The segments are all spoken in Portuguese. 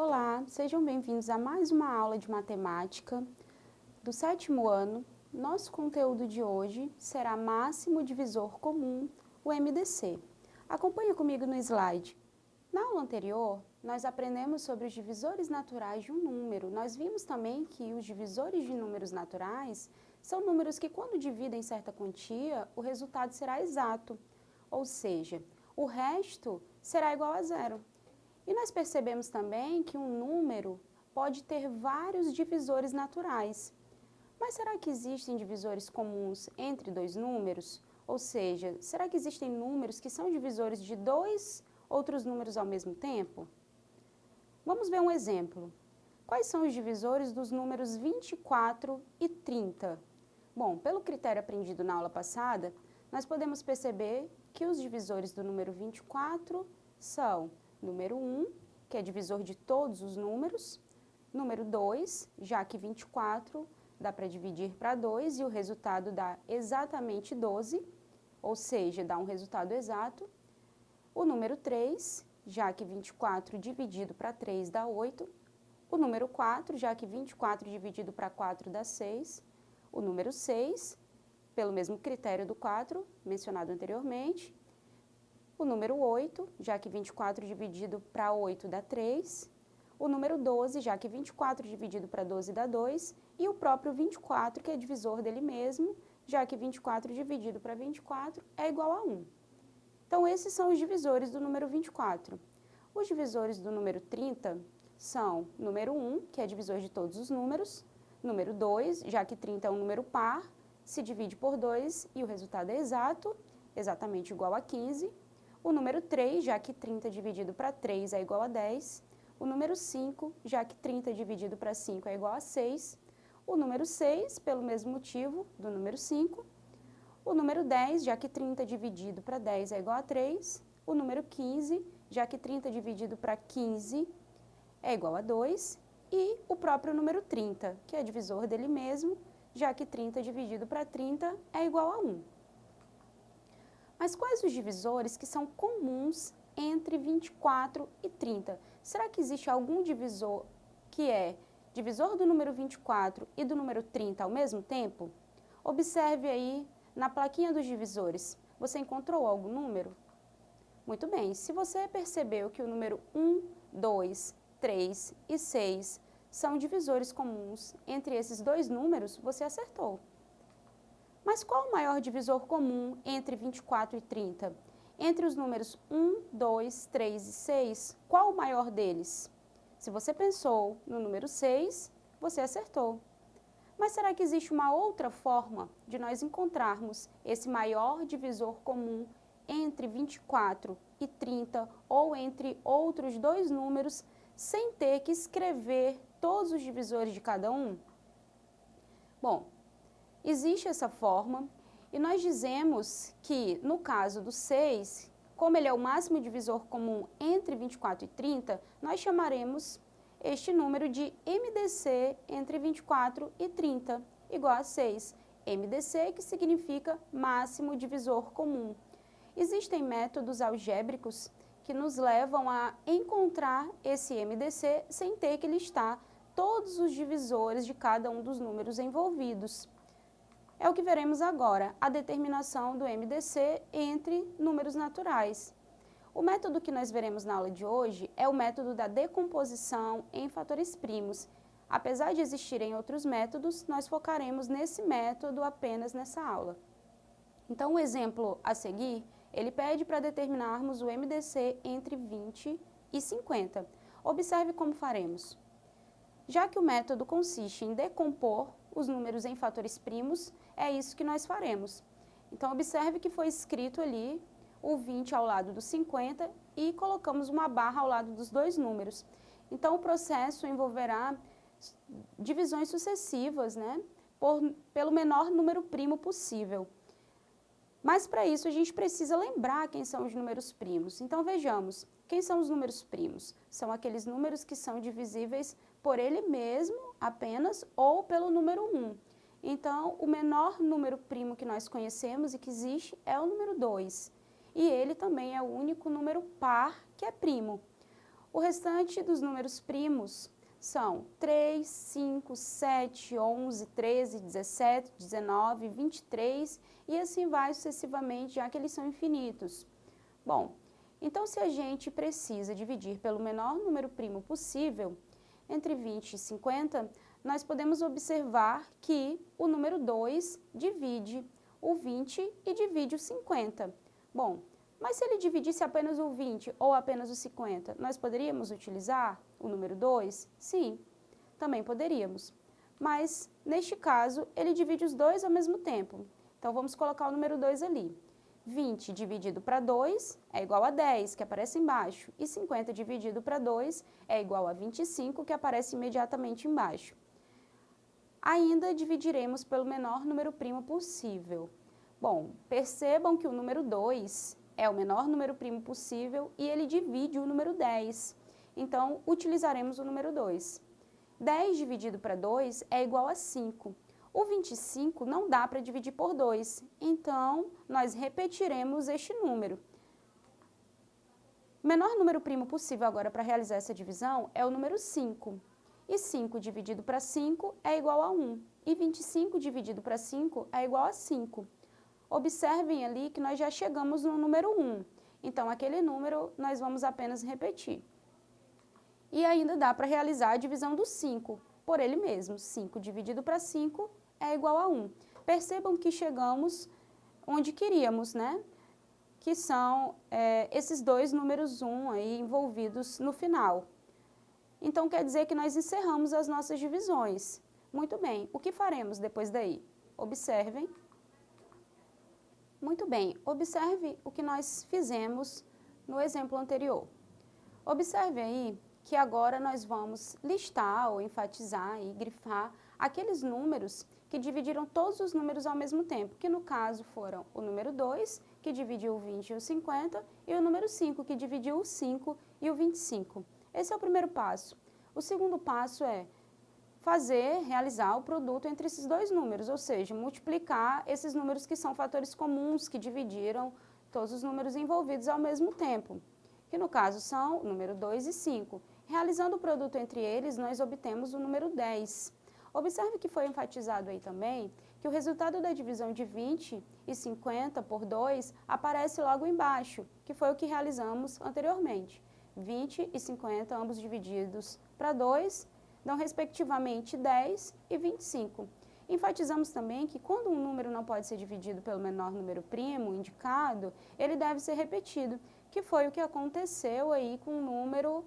Olá, sejam bem-vindos a mais uma aula de matemática do 7º ano. Nosso conteúdo de hoje será máximo divisor comum, o MDC. Acompanhe comigo no slide. Na aula anterior, nós aprendemos sobre os divisores naturais de um número. Nós vimos também que os divisores de números naturais são números que, quando dividem certa quantia, o resultado será exato, ou seja, o resto será igual a zero. E nós percebemos também que um número pode ter vários divisores naturais. Mas será que existem divisores comuns entre dois números? Ou seja, será que existem números que são divisores de dois outros números ao mesmo tempo? Vamos ver um exemplo. Quais são os divisores dos números 24 e 30? Bom, pelo critério aprendido na aula passada, nós podemos perceber que os divisores do número 24 são número 1, que é divisor de todos os números, número 2, já que 24 dá para dividir para 2 e o resultado dá exatamente 12, ou seja, dá um resultado exato. O número 3, já que 24 dividido para 3 dá 8. O número 4, já que 24 dividido para 4 dá 6. O número 6, pelo mesmo critério do 4, mencionado anteriormente. O número 8, já que 24 dividido para 8 dá 3. O número 12, já que 24 dividido para 12 dá 2. E o próprio 24, que é divisor dele mesmo, já que 24 dividido para 24 é igual a 1. Então, esses são os divisores do número 24. Os divisores do número 30 são número 1, que é divisor de todos os números, número 2, já que 30 é um número par, se divide por 2 e o resultado é exato, exatamente igual a 15. O número 3, já que 30 dividido para 3 é igual a 10. O número 5, já que 30 dividido para 5 é igual a 6. O número 6, pelo mesmo motivo do número 5. O número 10, já que 30 dividido para 10 é igual a 3. O número 15, já que 30 dividido para 15 é igual a 2. E o próprio número 30, que é divisor dele mesmo, já que 30 dividido para 30 é igual a 1. Mas quais os divisores que são comuns entre 24 e 30? Será que existe algum divisor que é divisor do número 24 e do número 30 ao mesmo tempo? Observe aí na plaquinha dos divisores. Você encontrou algum número? Muito bem, se você percebeu que o número 1, 2, 3 e 6 são divisores comuns entre esses dois números, você acertou. Mas qual o maior divisor comum entre 24 e 30? Entre os números 1, 2, 3 e 6, qual o maior deles? Se você pensou no número 6, você acertou. Mas será que existe uma outra forma de nós encontrarmos esse maior divisor comum entre 24 e 30 ou entre outros dois números sem ter que escrever todos os divisores de cada um? Bom, existe essa forma e nós dizemos que, no caso do 6, como ele é o máximo divisor comum entre 24 e 30, nós chamaremos este número de MDC entre 24 e 30, igual a 6. MDC, que significa máximo divisor comum. Existem métodos algébricos que nos levam a encontrar esse MDC sem ter que listar todos os divisores de cada um dos números envolvidos. É o que veremos agora, a determinação do MDC entre números naturais. O método que nós veremos na aula de hoje é o método da decomposição em fatores primos. Apesar de existirem outros métodos, nós focaremos nesse método apenas nessa aula. Então, o exemplo a seguir, ele pede para determinarmos o MDC entre 20 e 50. Observe como faremos. Já que o método consiste em decompor os números em fatores primos, é isso que nós faremos. Então, observe que foi escrito ali o 20 ao lado do 50 e colocamos uma barra ao lado dos dois números. Então, o processo envolverá divisões sucessivas, né, pelo menor número primo possível. Mas, para isso, a gente precisa lembrar quem são os números primos. Então, vejamos, quem são os números primos? São aqueles números que são divisíveis por ele mesmo, apenas, ou pelo número 1. Então, o menor número primo que nós conhecemos e que existe é o número 2. E ele também é o único número par que é primo. O restante dos números primos são 3, 5, 7, 11, 13, 17, 19, 23 e assim vai sucessivamente, já que eles são infinitos. Bom, então se a gente precisa dividir pelo menor número primo possível, entre 20 e 50, nós podemos observar que o número 2 divide o 20 e divide o 50. Bom, mas se ele dividisse apenas o 20 ou apenas o 50, nós poderíamos utilizar o número 2? Sim, também poderíamos. Mas, neste caso, ele divide os dois ao mesmo tempo. Então, vamos colocar o número 2 ali. 20 dividido para 2 é igual a 10, que aparece embaixo. E 50 dividido para 2 é igual a 25, que aparece imediatamente embaixo. Ainda dividiremos pelo menor número primo possível. Bom, percebam que o número 2 é o menor número primo possível e ele divide o número 10. Então, utilizaremos o número 2. 10 dividido para 2 é igual a 5. O 25 não dá para dividir por 2, então nós repetiremos este número. O menor número primo possível agora para realizar essa divisão é o número 5. E 5 dividido para 5 é igual a 1. E 25 dividido para 5 é igual a 5. Observem ali que nós já chegamos no número 1. Então, aquele número nós vamos apenas repetir. E ainda dá para realizar a divisão do 5, por ele mesmo. 5 dividido para 5 é igual a 1. Percebam que chegamos onde queríamos, né? Que são esses dois números 1 aí envolvidos no final. Então, quer dizer que nós encerramos as nossas divisões. Muito bem, o que faremos depois daí? Observem. Muito bem, observe o que nós fizemos no exemplo anterior. Observe aí que agora nós vamos listar ou enfatizar e grifar aqueles números que dividiram todos os números ao mesmo tempo, que no caso foram o número 2, que dividiu o 20 e o 50, e o número 5, que dividiu o 5 e o 25. Esse é o primeiro passo. O segundo passo é realizar o produto entre esses dois números, ou seja, multiplicar esses números que são fatores comuns, que dividiram todos os números envolvidos ao mesmo tempo, que no caso são o número 2 e 5. Realizando o produto entre eles, nós obtemos o número 10. Observe que foi enfatizado aí também que o resultado da divisão de 20 e 50 por 2 aparece logo embaixo, que foi o que realizamos anteriormente. 20 e 50, ambos divididos para 2, dão respectivamente 10 e 25. Enfatizamos também que quando um número não pode ser dividido pelo menor número primo indicado, ele deve ser repetido, que foi o que aconteceu aí com o número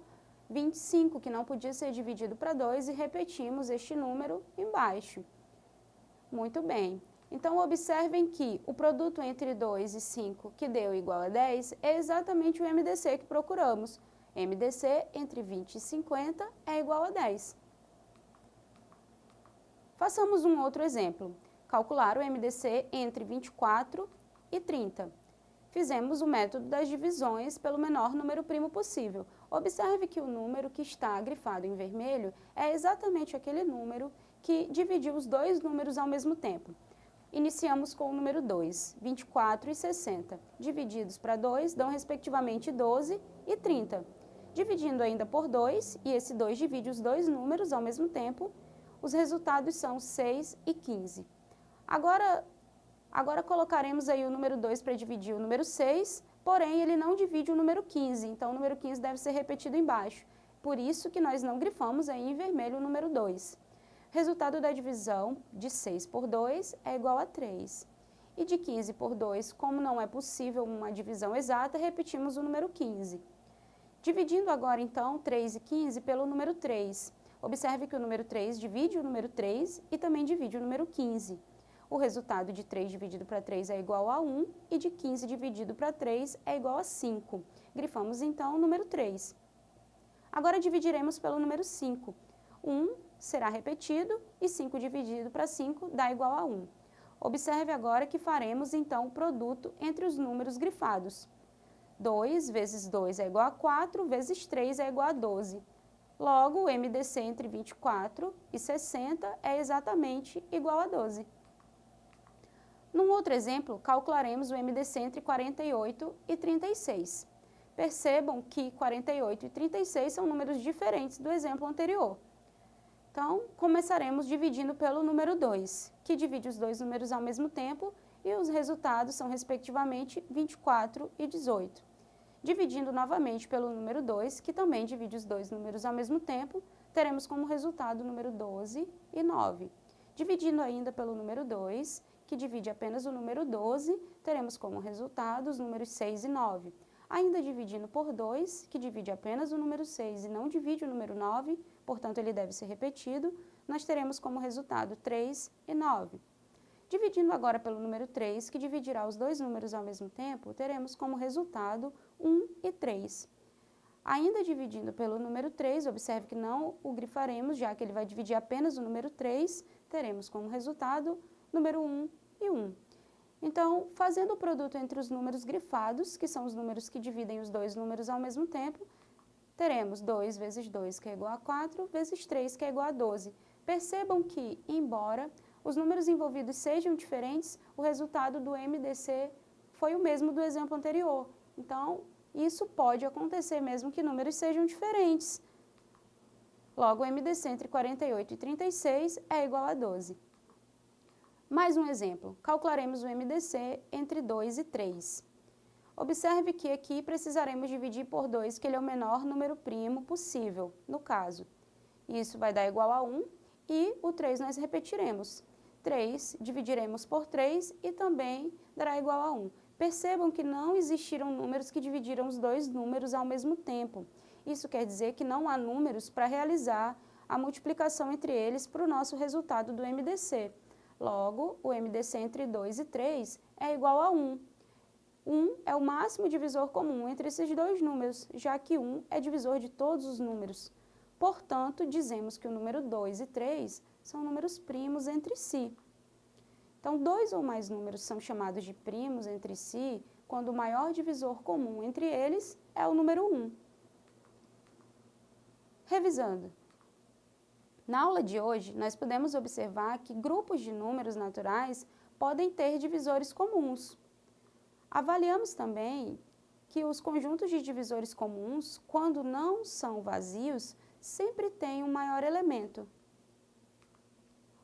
25, que não podia ser dividido para 2 e repetimos este número embaixo. Muito bem. Então, observem que o produto entre 2 e 5, que deu igual a 10, é exatamente o MDC que procuramos. MDC entre 20 e 50 é igual a 10. Façamos um outro exemplo. Calcular o MDC entre 24 e 30. Fizemos o método das divisões pelo menor número primo possível. Observe que o número que está grifado em vermelho é exatamente aquele número que dividiu os dois números ao mesmo tempo. Iniciamos com o número 2, 24 e 60. Divididos para 2 dão respectivamente 12 e 30. Dividindo ainda por 2, e esse 2 divide os dois números ao mesmo tempo, os resultados são 6 e 15. Agora colocaremos aí o número 2 para dividir o número 6, porém ele não divide o número 15, então o número 15 deve ser repetido embaixo. Por isso que nós não grifamos aí em vermelho o número 2. Resultado da divisão de 6 por 2 é igual a 3. E de 15 por 2, como não é possível uma divisão exata, repetimos o número 15. Dividindo agora, então, 3 e 15 pelo número 3. Observe que o número 3 divide o número 3 e também divide o número 15. O resultado de 3 dividido para 3 é igual a 1 e de 15 dividido para 3 é igual a 5. Grifamos, então, o número 3. Agora dividiremos pelo número 5. 1 será repetido e 5 dividido para 5 dá igual a 1. Observe agora que faremos, então, o produto entre os números grifados. 2 vezes 2 é igual a 4, vezes 3 é igual a 12. Logo, o MDC entre 24 e 60 é exatamente igual a 12. Num outro exemplo, calcularemos o MDC entre 48 e 36. Percebam que 48 e 36 são números diferentes do exemplo anterior. Então, começaremos dividindo pelo número 2, que divide os dois números ao mesmo tempo, e os resultados são, respectivamente, 24 e 18. Dividindo novamente pelo número 2, que também divide os dois números ao mesmo tempo, teremos como resultado o número 12 e 9. Dividindo ainda pelo número 2, que divide apenas o número 12, teremos como resultado os números 6 e 9. Ainda dividindo por 2, que divide apenas o número 6 e não divide o número 9, portanto ele deve ser repetido, nós teremos como resultado 3 e 9. Dividindo agora pelo número 3, que dividirá os dois números ao mesmo tempo, teremos como resultado 1 e 3. Ainda dividindo pelo número 3, observe que não o grifaremos, já que ele vai dividir apenas o número 3, teremos como resultado número 1 e 1. Então, fazendo o produto entre os números grifados, que são os números que dividem os dois números ao mesmo tempo, teremos 2 vezes 2, que é igual a 4, vezes 3, que é igual a 12. Percebam que, embora os números envolvidos sejam diferentes, o resultado do MDC foi o mesmo do exemplo anterior. Então, isso pode acontecer mesmo que números sejam diferentes. Logo, o MDC entre 48 e 36 é igual a 12. Mais um exemplo, calcularemos o MDC entre 2 e 3. Observe que aqui precisaremos dividir por 2, que ele é o menor número primo possível, no caso. Isso vai dar igual a 1 e o 3 nós repetiremos. 3 dividiremos por 3 e também dará igual a 1. Percebam que não existiram números que dividiram os dois números ao mesmo tempo. Isso quer dizer que não há números para realizar a multiplicação entre eles para o nosso resultado do MDC. Logo, o MDC entre 2 e 3 é igual a 1. 1 é o máximo divisor comum entre esses dois números, já que 1 é divisor de todos os números. Portanto, dizemos que o número 2 e 3 são números primos entre si. Então, dois ou mais números são chamados de primos entre si quando o maior divisor comum entre eles é o número 1. Revisando. Na aula de hoje, nós podemos observar que grupos de números naturais podem ter divisores comuns. Avaliamos também que os conjuntos de divisores comuns, quando não são vazios, sempre têm um maior elemento.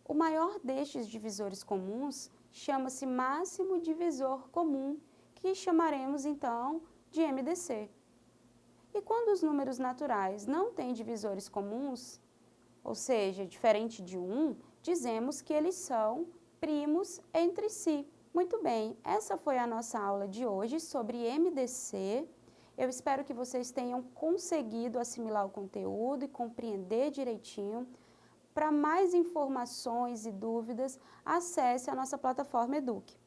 O maior destes divisores comuns chama-se máximo divisor comum, que chamaremos então de MDC. E quando os números naturais não têm divisores comuns, ou seja, diferente de 1, dizemos que eles são primos entre si. Muito bem, essa foi a nossa aula de hoje sobre MDC. Eu espero que vocês tenham conseguido assimilar o conteúdo e compreender direitinho. Para mais informações e dúvidas, acesse a nossa plataforma Eduque.